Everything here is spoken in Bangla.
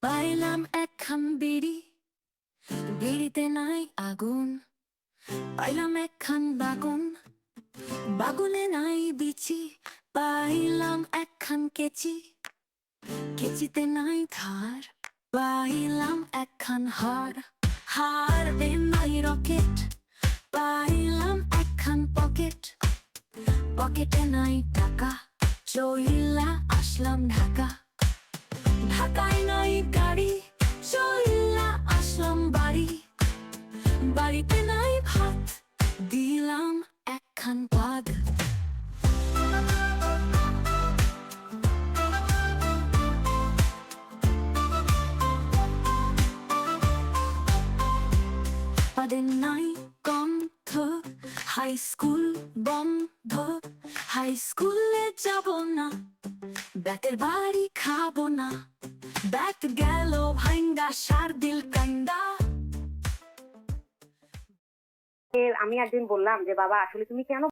পাইলাম একখান বিড়ি, বিড়িতে নাই আগুন। পাইলাম একখান বাগুন, বাগুনে নাই বিচি। পাইলাম একখান কেচি, কেচিতে নাই ধার। পাইলাম একখান হার, হারে নাই রকেট। পাইলাম একখান পকেট, পকেটে নাই টাকা। চইলা আসলাম ঢাকা, ঢাকায় নাই গাড়ি। চইলা আসলাম বাড়ি, বাড়িতে নাই ভাত। দিলাম একখান ভাগ। পাদের নাই গন্ধ, হাই স্কুল বন্ধ। হাই স্কুলে যাব না, ব্যাটের বাড়ি খাবো না। ব্যাট গেল ভাঙ্গা, সার দিল কান্দা। আমি একদিন বললাম যে বাবা আসলে তুমি কেন